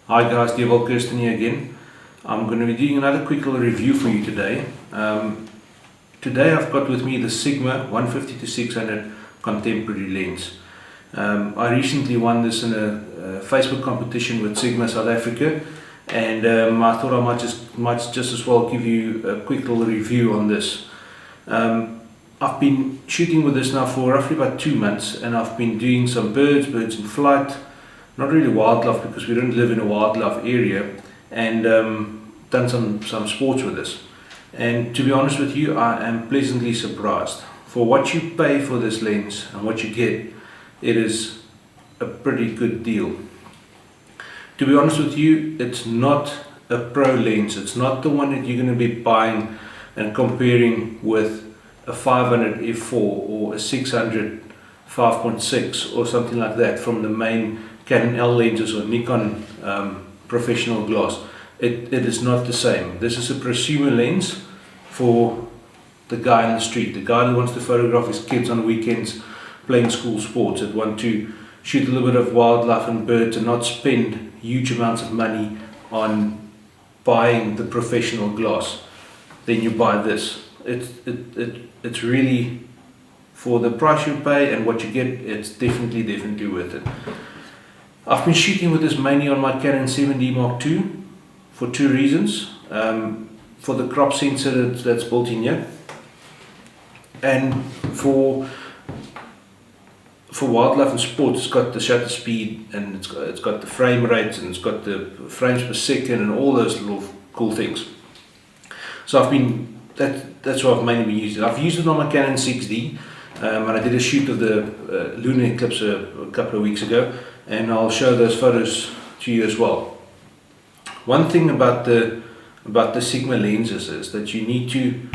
Hi guys, Dewald Kirsten here again. I'm going to be doing another quick little review for you today. Today I've got with me the Sigma 150-600 contemporary lens. I recently won this in a Facebook competition with Sigma South Africa, and I thought I might just as well give you a quick little review on this. I've been shooting with this now for roughly about 2 months, and I've been doing some birds in flight. Not really wildlife because we don't live in a wildlife area, and done some sports with this. And to be honest with you, I am pleasantly surprised. For what you pay for this lens and what you get, it is a pretty good deal. To be honest with you, it's not a pro lens. It's not the one that you're going to be buying and comparing with a 500 f4 or a 600 5.6 or something like that from the main Canon L lenses or Nikon professional glass. It is not the same. This is a prosumer lens for the guy in the street, the guy that wants to photograph his kids on weekends playing school sports, that want to shoot a little bit of wildlife and birds and not spend huge amounts of money on buying the professional glass. Then you buy this. It's really, for the price you pay and what you get, it's definitely worth it. I've been shooting with this mainly on my Canon 7D Mark II for two reasons. For the crop sensor that's built in here, and for wildlife and sport, it's got the shutter speed, and it's got the frame rates, and it's got the frames per second, and all those little cool things. So that's what I've mainly been using. I've used it on my Canon 6D, and I did a shoot of the Lunar eclipse a couple of weeks ago, and I'll show those photos to you as well. One thing about the Sigma lenses is that you need to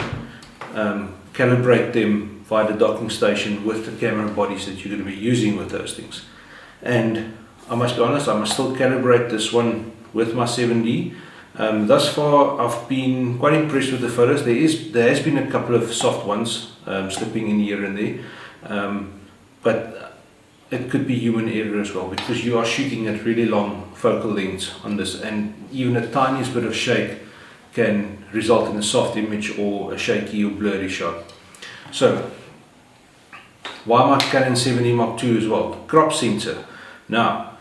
calibrate them via the docking station with the camera bodies that you're going to be using with those things. And I must be honest, I must still calibrate this one with my 7D. Thus far I've been quite impressed with the photos. There has been a couple of soft ones slipping in here and there, but it could be human error as well, because you are shooting at really long focal lengths on this, and even a tiniest bit of shake can result in a soft image or a shaky or blurry shot. So why my Canon 7D Mark II as well? Crop sensor. Now,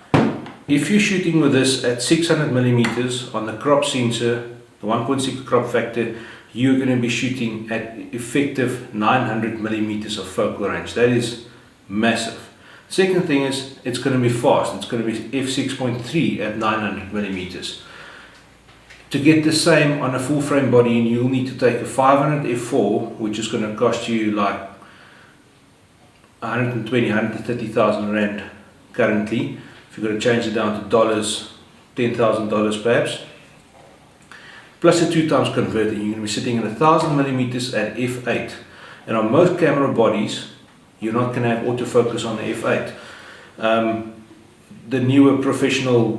if you're shooting with this at 600mm on the crop sensor, the 1.6 crop factor, you're going to be shooting at effective 900mm of focal range. That is massive. Second thing is, it's going to be fast. It's going to be f6.3 at 900mm. To get the same on a full frame body, you'll need to take a 500 f4, which is going to cost you like 130,000 Rand currently. If you're going to change it down to dollars, $10,000 perhaps. Plus a 2x converter, you're going to be sitting at 1000mm at f8. And on most camera bodies, you're not going to have autofocus on the f8. The newer professional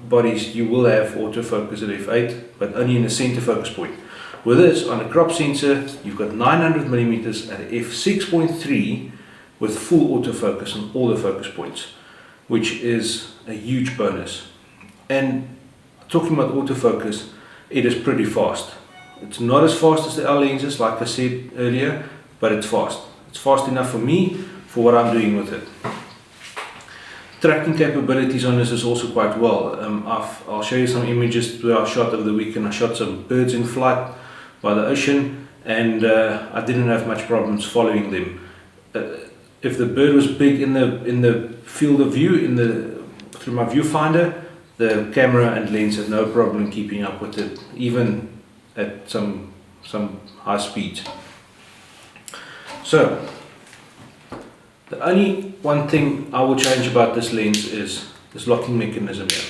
bodies, you will have autofocus at f8, but only in the center focus point. With this, on a crop sensor, you've got 900mm at f6.3 with full autofocus on all the focus points, which is a huge bonus. And talking about autofocus, it is pretty fast. It's not as fast as the L lenses, like I said earlier, but it's fast. It's fast enough for me, for what I'm doing with it. Tracking capabilities on this is also quite well. I'll show you some images where I shot over the weekend. I shot some birds in flight by the ocean, and I didn't have much problems following them. If the bird was big in the field of view, through my viewfinder, the camera and lens had no problem keeping up with it, even at some high speeds. So, the only one thing I will change about this lens is this locking mechanism here.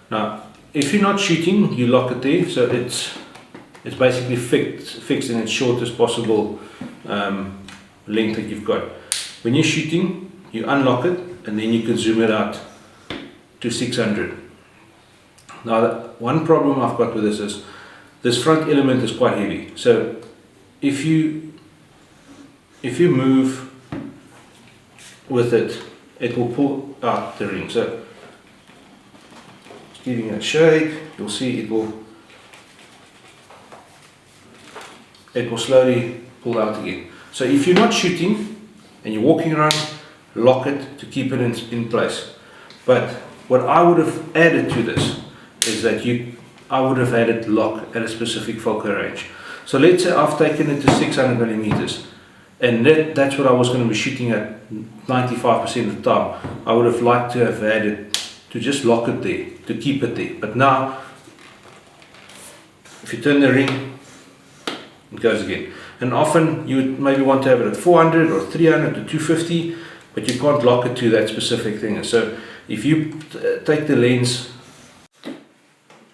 Now, if you're not shooting, you lock it there, so it's basically fixed in its shortest possible length that you've got. When you're shooting, you unlock it, and then you can zoom it out to 600. Now, one problem I've got with this is this front element is quite heavy. So if you move with it, it will pull out the ring. So giving it a shake, you'll see it will slowly pull out again. So if you're not shooting and you're walking around, lock it to keep it in place. But what I would have added to this is that I would have added lock at a specific focal range. So let's say I've taken it to 600 millimeters, and that's what I was going to be shooting at 95% of the time. I would have liked to have added to just lock it there, to keep it there. But now, if you turn the ring, it goes again. And often you would maybe want to have it at 400 or 300 or 250, but you can't lock it to that specific thing. So if you take the lens,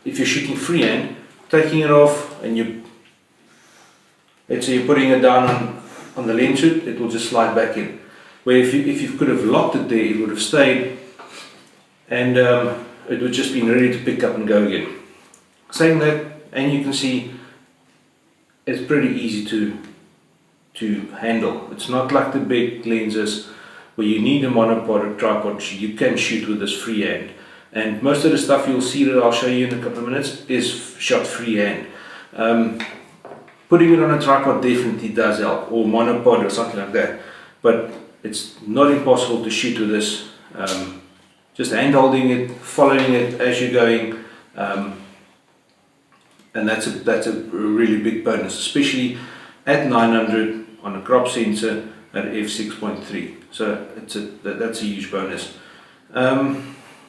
if you're shooting freehand, taking it off, and let's say you're putting it down on the lens hood, it will just slide back in. Where if you could have locked it there, it would have stayed, and it would just been ready to pick up and go again. Saying that, and you can see it's pretty easy to handle. It's not like the big lenses where you need a monopod or tripod. You can shoot with this freehand, and most of the stuff you'll see that I'll show you in a couple of minutes is shot freehand. Putting it on a tripod definitely does help, or monopod or something like that, but it's not impossible to shoot with this. Just hand holding it, following it as you're going, and that's a really big bonus, especially at 900 on a crop sensor at f6.3. So that's a huge bonus.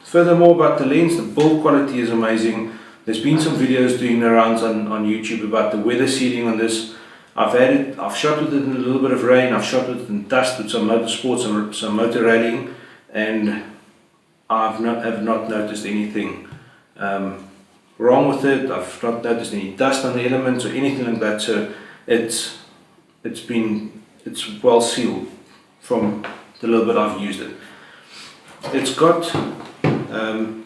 Furthermore, about the lens, the build quality is amazing. There's been some videos doing the rounds on YouTube about the weather sealing on this. I've shot with it in a little bit of rain, I've shot with it in dust with some motorsports and some motor rallying, and have not noticed anything wrong with it. I've not noticed any dust on the elements or anything like that. So it's well sealed from the little bit I've used it. It's got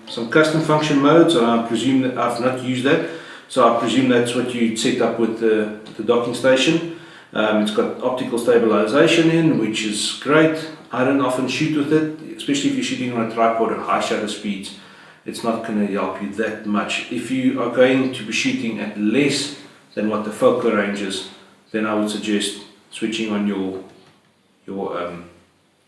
some custom function modes, and I presume that I've not used that, so I presume that's what you set up with the docking station. It's got optical stabilization in, which is great. I don't often shoot with it, especially if you're shooting on a tripod at high shutter speeds. It's not going to help you that much. If you are going to be shooting at less than what the focal range is, then I would suggest switching on your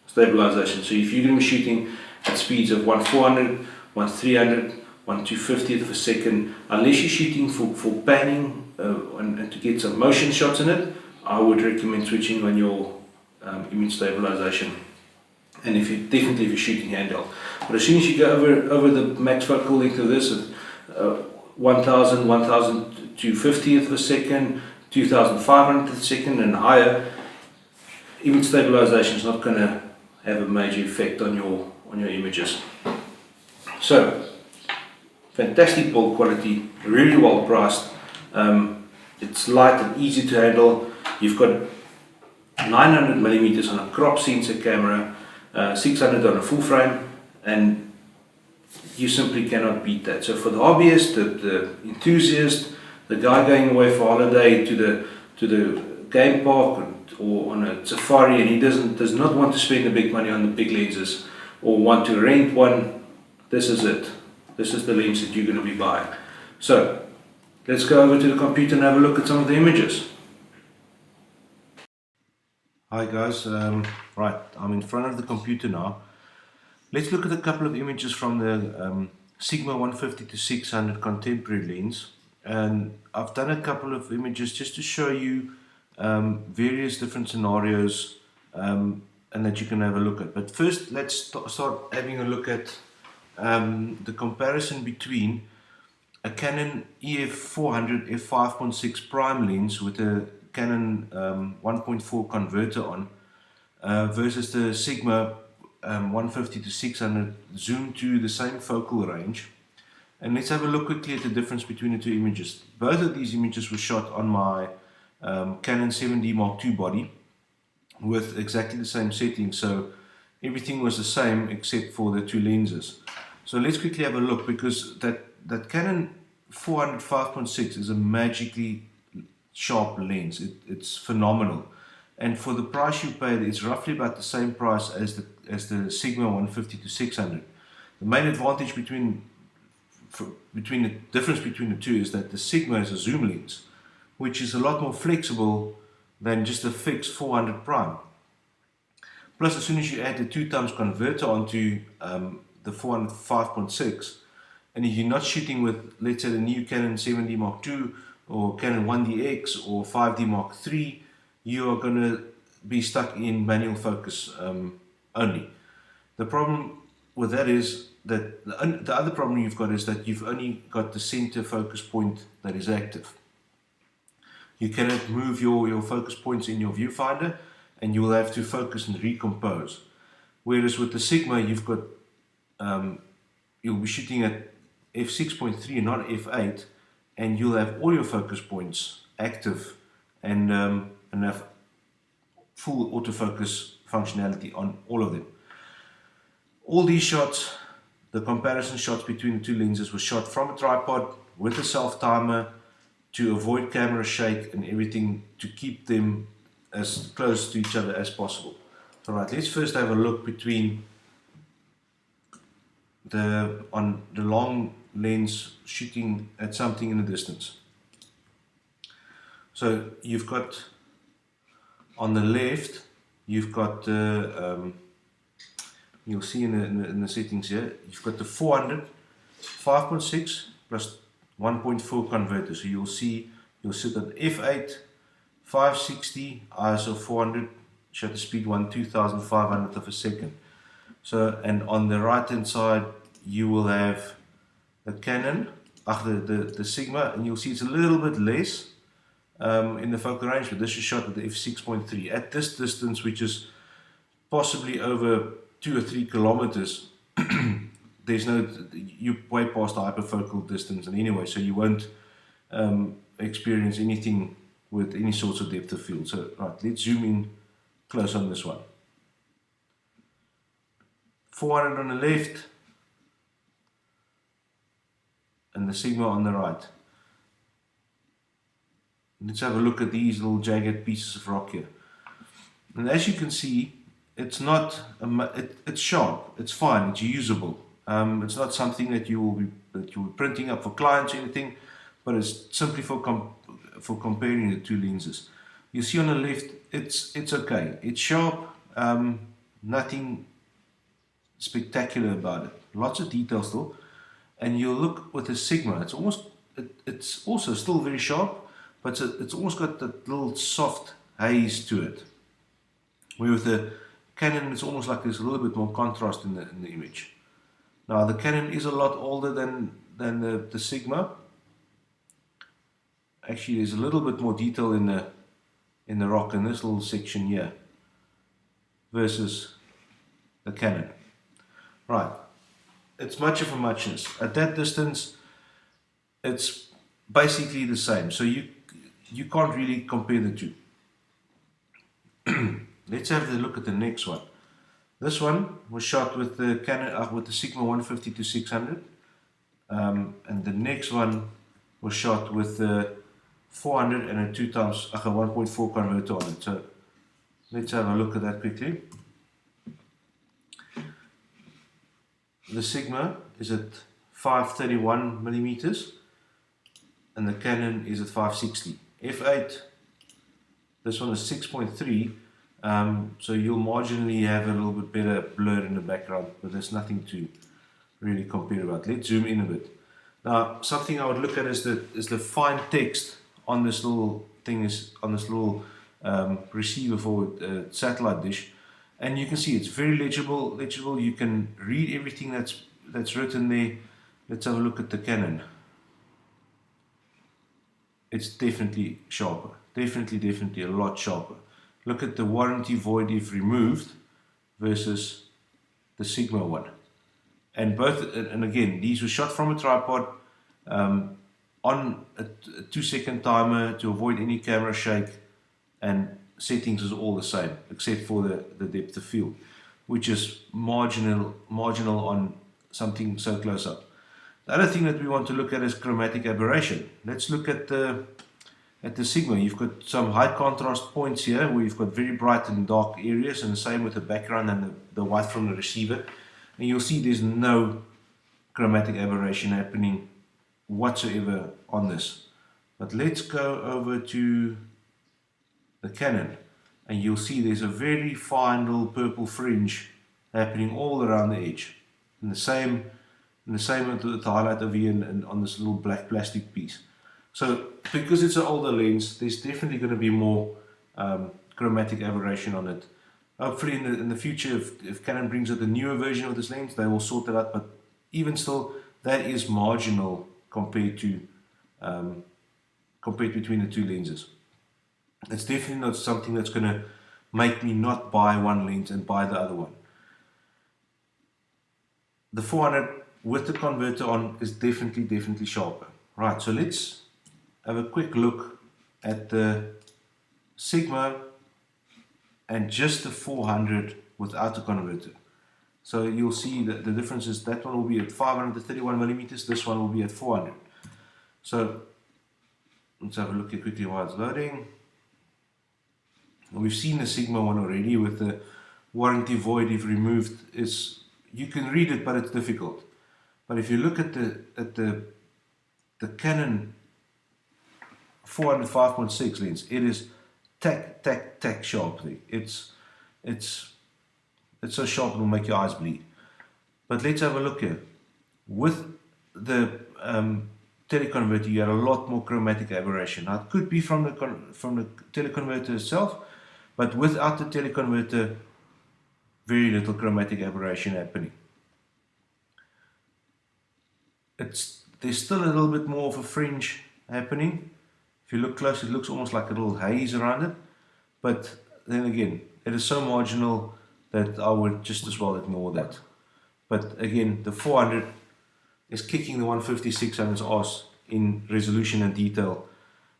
stabilization. So if you're going to be shooting at speeds of 1/400, 1/300, 1/250th of a second, unless you're shooting for panning and to get some motion shots in it, I would recommend switching on your image stabilization. And if you're shooting handheld. But as soon as you go over the max focal length of this, 1000, 1250th of a second, 2500th of a second and higher, image stabilization is not going to have a major effect on your images. So, fantastic build quality, really well priced. It's light and easy to handle. You've got 900 millimeters on a crop sensor camera, 600 on a full frame, and you simply cannot beat that. So for the hobbyist, the enthusiast, the guy going away for holiday to the game park or on a safari, and he does not want to spend the big money on the big lenses or want to rent one, this is it. This is the lens that you're going to be buying. So let's go over to the computer and have a look at some of the images. Hi guys, right, I'm in front of the computer now. Let's look at a couple of images from the Sigma 150-600 contemporary lens, and I've done a couple of images just to show you various different scenarios and that you can have a look at. But first let's start having a look at the comparison between a Canon EF400 f5.6 prime lens with a Canon 1.4 converter on versus the Sigma 150-600 zoom to the same focal range. And let's have a look quickly at the difference between the two images. Both of these images were shot on my Canon 7D Mark II body with exactly the same settings, so everything was the same except for the two lenses. So let's quickly have a look, because that Canon 400 5.6 is a magically sharp lens. It's phenomenal, and for the price you paid, it's roughly about the same price as the Sigma 150-600. The main advantage between between the difference between the two is that the Sigma is a zoom lens, which is a lot more flexible than just a fixed 400 prime. Plus, as soon as you add the 2x converter onto the 400 5.6, and if you're not shooting with, let's say, the new Canon 7D Mark II or Canon 1DX or 5D Mark III, you are going to be stuck in manual focus only. The problem with that is that the other problem you've got is that you've only got the center focus point that is active. You cannot move your focus points in your viewfinder, and you will have to focus and recompose. Whereas with the Sigma, you've got you'll be shooting at f6.3 and not f8, and you'll have all your focus points active and have full autofocus functionality on all of them. All these shots, the comparison shots between the two lenses, were shot from a tripod with a self timer to avoid camera shake and everything, to keep them as close to each other as possible. Alright, let's first have a look between on the long lens shooting at something in the distance. So you've got on the left, you've got you'll see in the settings here, you've got the 400 5.6 plus 1.4 converter. So you'll sit at f8 560 ISO 400 shutter speed 1/2500th of a second. So, and on the right hand side you will have the Canon, the Sigma, and you'll see it's a little bit less in the focal range, but this is shot at the f6.3 at this distance, which is possibly over 2 or 3 kilometers. There's no, you're way past the hyperfocal distance, and anyway, so you won't experience anything with any sorts of depth of field. So, right, let's zoom in close on this one. 400 on the left, and the Sigma on the right. Let's have a look at these little jagged pieces of rock here. And as you can see, it's not it's sharp, it's fine, it's usable. It's not something that you'll be printing up for clients or anything, but it's simply for comparing the two lenses. You see on the left, it's okay, it's sharp, nothing spectacular about it. Lots of details still. And you'll look with the Sigma, it's also still very sharp, but it's almost got that little soft haze to it. Where with the Canon, it's almost like there's a little bit more contrast in the image. Now the Canon is a lot older than the Sigma. Actually, there's a little bit more detail in the rock in this little section here versus the Canon. Right, it's much of a muchness. At that distance, it's basically the same. So you can't really compare the two. Let's have a look at the next one. This one was shot with the Canon with the Sigma 150-600, and the next one was shot with the 400 and a 1.4 converter on it. So let's have a look at that quickly. The Sigma is at 531 millimeters, and the Canon is at 560. f8. This one is 6.3. So you'll marginally have a little bit better blur in the background, but there's nothing to really compare about. Let's zoom in a bit. Now, something I would look at is the fine text on this little thing, on this little receiver for satellite dish, and you can see it's very legible. You can read everything that's written there. Let's have a look at the Canon. It's definitely sharper. Definitely a lot sharper. Look at the warranty void if removed versus the Sigma one. And both, and again, these were shot from a tripod on a 2-second timer to avoid any camera shake, and settings is all the same except for the depth of field, which is marginal on something so close up. The other thing that we want to look at is chromatic aberration. Let's look at the Sigma. You've got some high contrast points here where you've got very bright and dark areas, and the same with the background and the white from the receiver. And you'll see there's no chromatic aberration happening whatsoever on this. But let's go over to the Canon, and you'll see there's a very fine little purple fringe happening all around the edge. And the same with the highlight over here and on this little black plastic piece. So because it's an older lens, there's definitely going to be more chromatic aberration on it. Hopefully in the future, if Canon brings out a newer version of this lens, they will sort it out, but even still, that is marginal compared to between the two lenses. It's definitely not something that's going to make me not buy one lens and buy the other one. The 400 with the converter on is definitely sharper. Right, so let's have a quick look at the Sigma and just the 400 without the converter. So you'll see that the difference is that one will be at 531 millimeters, this one will be at 400. So let's have a look at quickly while it's loading. We've seen the Sigma one already with the warranty void if removed. You can read it, but it's difficult. But if you look at the Canon 400 5.6 lens, it is tack sharply. It's so sharp it'll make your eyes bleed. But let's have a look here. With the teleconverter, you had a lot more chromatic aberration. Now it could be from the teleconverter itself, but without the teleconverter, very little chromatic aberration happening. There's still a little bit more of a fringe happening. If you look close, it looks almost like a little haze around it. But then again, it is so marginal that I would just as well ignore that. But again, the 400 is kicking the 150-600's ass in resolution and detail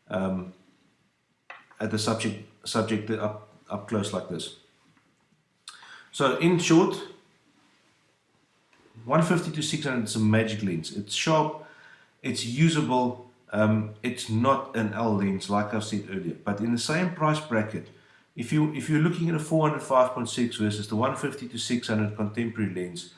at the subject up close like this. So in short, 150-600 is a magic lens. It's sharp, it's usable, it's not an L lens like I said earlier. But in the same price bracket, if you're looking at a 400 5.6 versus the 150-600 contemporary lens,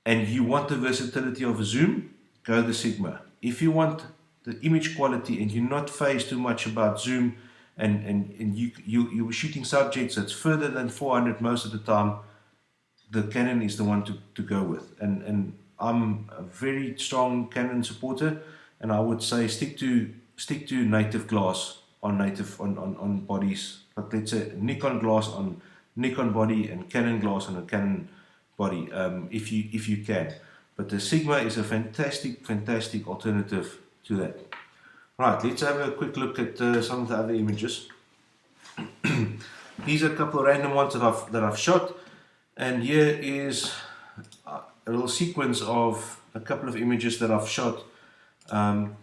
and you want the versatility of a zoom, go the Sigma. If you want the image quality and you're not phased too much about zoom, and you're shooting subjects that's further than 400 most of the time, the Canon is the one to go with. And I'm a very strong Canon supporter, and I would say stick to native glass on bodies. But let's say Nikon glass on Nikon body and Canon glass on a Canon body, if you can. But the Sigma is a fantastic alternative to that. Right, let's have a quick look at some of the other images. These are a couple of random ones that I've shot, and here is a little sequence of a couple of images that I've shot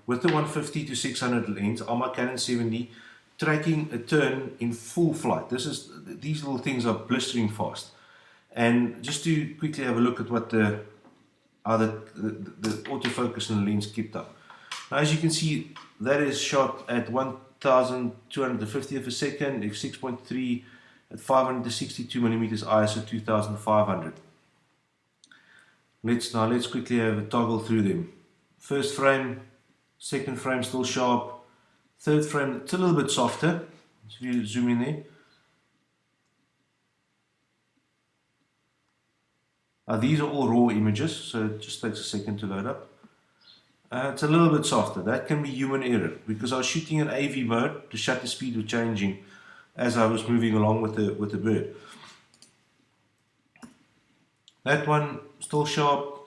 with the 150-600 lens on my Canon 70, tracking a turn in full flight. These little things are blistering fast. And just to quickly have a look at what the autofocus and the lens kept up. Now, as you can see, that is shot at 1250th of a second, f6.3 at 562 millimeters ISO 2500. Let's quickly have a toggle through them. First frame, second frame still sharp, third frame it's a little bit softer. So if you zoom in there. These are all raw images, so it just takes a second to load up. It's a little bit softer. That can be human error because I was shooting in AV mode. The shutter speed was changing as I was moving along with the bird. That one still sharp.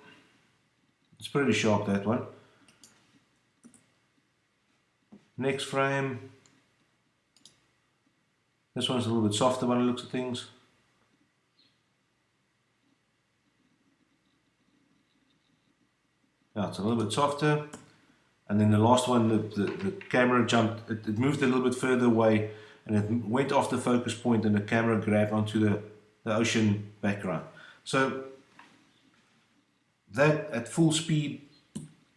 It's pretty sharp, that one. Next frame. This one's a little bit softer by the looks of things. Yeah, it's a little bit softer. And then the last one, the camera jumped, it moved a little bit further away and it went off the focus point and the camera grabbed onto the ocean background. So that at full speed,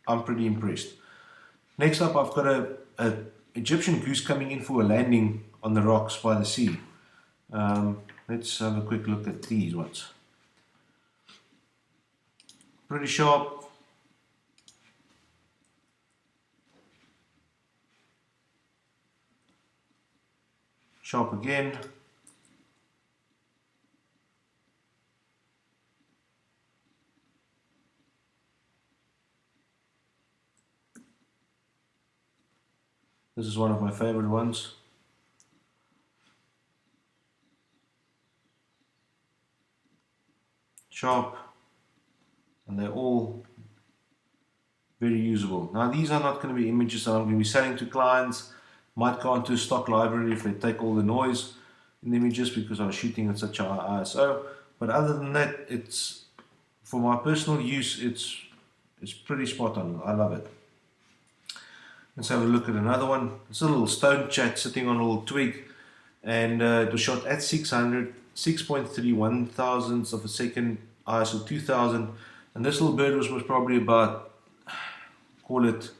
I'm pretty impressed. Next up, I've got a Egyptian goose coming in for a landing on the rocks by the sea. Let's have a quick look at these ones. Pretty sharp. Sharp again. This is one of my favorite ones. Sharp, and they're all very usable. Now these are not going to be images that I'm going to be selling to clients. Might go into a stock library if they take all the noise in the images because I'm shooting at such a high ISO. But other than that, it's for my personal use. It's pretty spot on. I love it. Let's have a look at another one. It's a little stone chat sitting on a little twig, and it was shot at 6.3 one thousandths of a second, ISO 2000, and this little bird was probably about, call it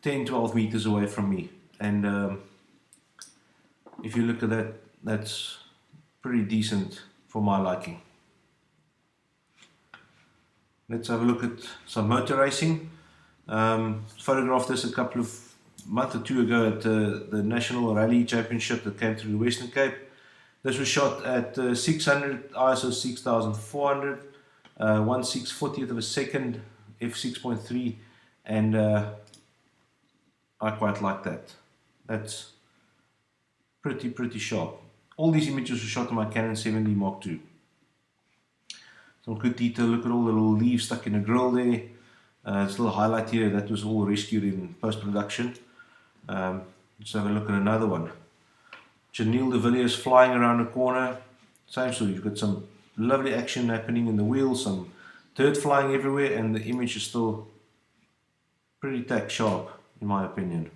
10-12 meters away from me. And if you look at that, that's pretty decent for my liking. Let's have a look at some motor racing. Photographed this a month or two ago at the National Rally Championship that came through the Western Cape. This was shot at 600 ISO 6400, 1/640th of a second, f6.3, and I quite like that. That's pretty sharp. All these images were shot on my Canon 7D Mark II. Some good detail. Look at all the little leaves stuck in a grill there. This little highlight here, that was all rescued in post-production. Let's have a look at another one. Janelle de Villiers flying around the corner. Same story, you've got some lovely action happening in the wheels, some dirt flying everywhere, and the image is still pretty tack sharp, in my opinion.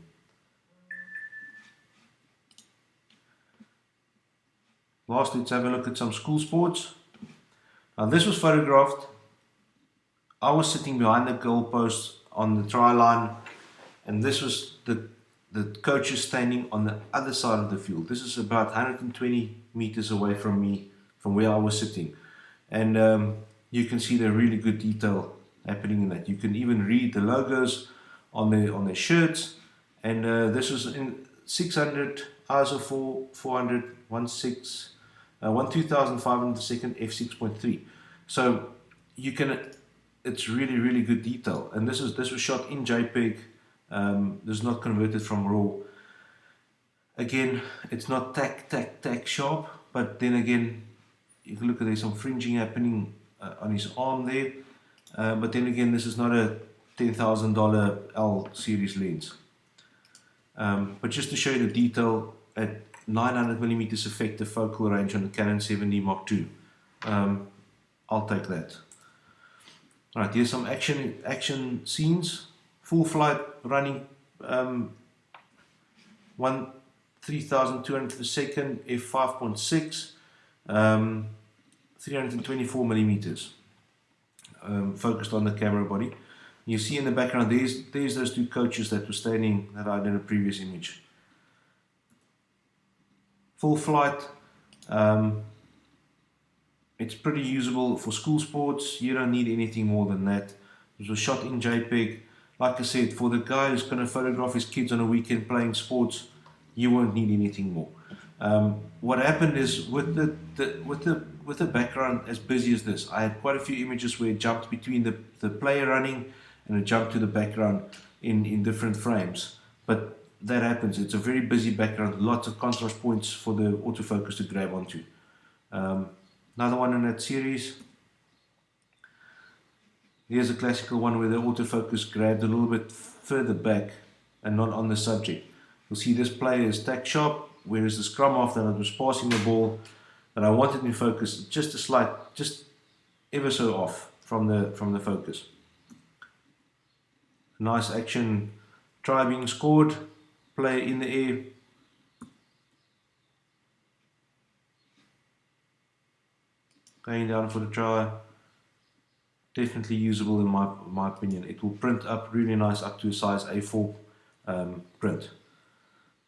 Last, let's have a look at some school sports. Now this was photographed. I was sitting behind the goalpost on the try line, and this was the coaches standing on the other side of the field. This is about 120 meters away from me, from where I was sitting. And you can see the really good detail happening in that. You can even read the logos on their shirts. And this was in 600 ISO 400 1/2500 a second f6.3. So you can, it's really good detail. And this was shot in JPEG. This is not converted from RAW. Again, it's not tack sharp, but then again, you can look at, there's some fringing happening on his arm there. But then again, this is not a $10,000 L series lens. But just to show you the detail, at 900mm effective focal range on the Canon 7D Mark II, I'll take that. Alright, here's some action scenes. Full flight running 3,200 per second, f5.6, 324mm, focused on the camera body. You see in the background, there's those two coaches that were standing that I did in a previous image. Full flight. It's pretty usable for school sports. You don't need anything more than that. It was shot in JPEG. Like I said, for the guy who's going to photograph his kids on a weekend playing sports, you won't need anything more. What happened is with the background as busy as this, I had quite a few images where it jumped between the player running and it jumped to the background in different frames. But that happens. It's a very busy background, lots of contrast points for the autofocus to grab onto. Another one in that series. Here's a classical one where the autofocus grabbed a little bit further back and not on the subject. You'll see this player is tack sharp, whereas the scrum half that I was passing the ball, that I wanted to focus just ever so off from the focus. Nice action try being scored, player in the air. Going down for the try. Definitely usable in my opinion. It will print up really nice up to a size A4 print.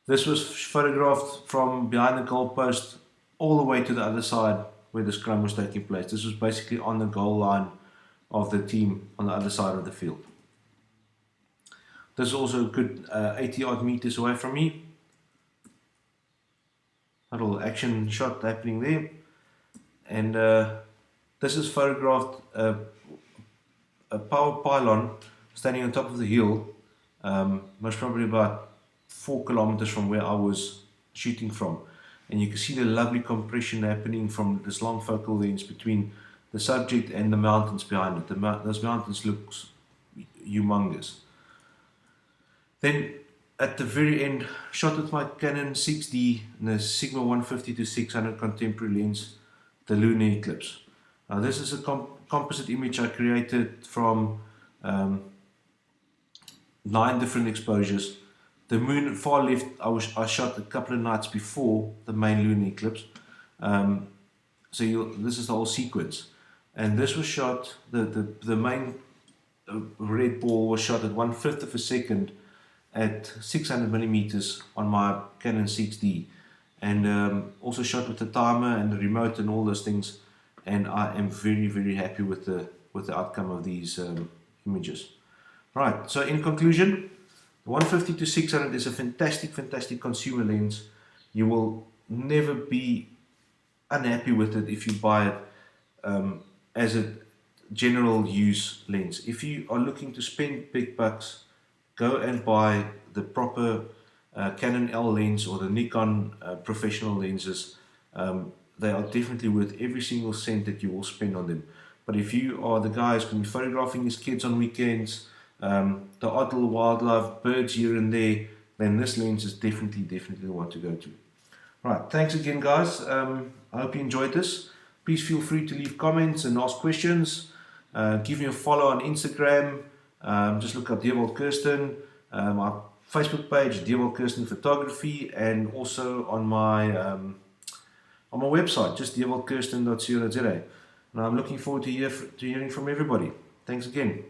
This was photographed from behind the goal post all the way to the other side where the scrum was taking place. This was basically on the goal line of the team on the other side of the field. This is also a good 80 odd meters away from me. A little action shot happening there. And this is photographed a power pylon standing on top of the hill, most probably about 4 kilometers from where I was shooting from. And you can see the lovely compression happening from this long focal length between the subject and the mountains behind it. Those mountains look humongous. Then at the very end, shot with my Canon 6D and the Sigma 150-600 contemporary lens, the Lunar eclipse. Now this is a composite image I created from 9 different exposures. The moon far left I shot a couple of nights before the main lunar eclipse. This is the whole sequence. And this was shot, the main red ball was shot at 1/5 of a second at 600 millimeters on my Canon 6D. And also shot with the timer and the remote and all those things. And I am very, very happy with the outcome of these images. Right, so in conclusion, the 150-600 is a fantastic consumer lens. You will never be unhappy with it if you buy it as a general use lens. If you are looking to spend big bucks, go and buy the proper Canon L lens or the Nikon professional lenses. They are definitely worth every single cent that you will spend on them. But if you are the guy who's going to be photographing his kids on weekends, the odd little wildlife, birds here and there, then this lens is definitely the one to go to. Right, thanks again guys. I hope you enjoyed this. Please feel free to leave comments and ask questions. Give me a follow on Instagram. Just look up Dewald Kirsten. My Facebook page, Dewald Kirsten Photography, and also on my website, just dewaldkirsten.co.za. And I'm looking forward to hearing from everybody. Thanks again.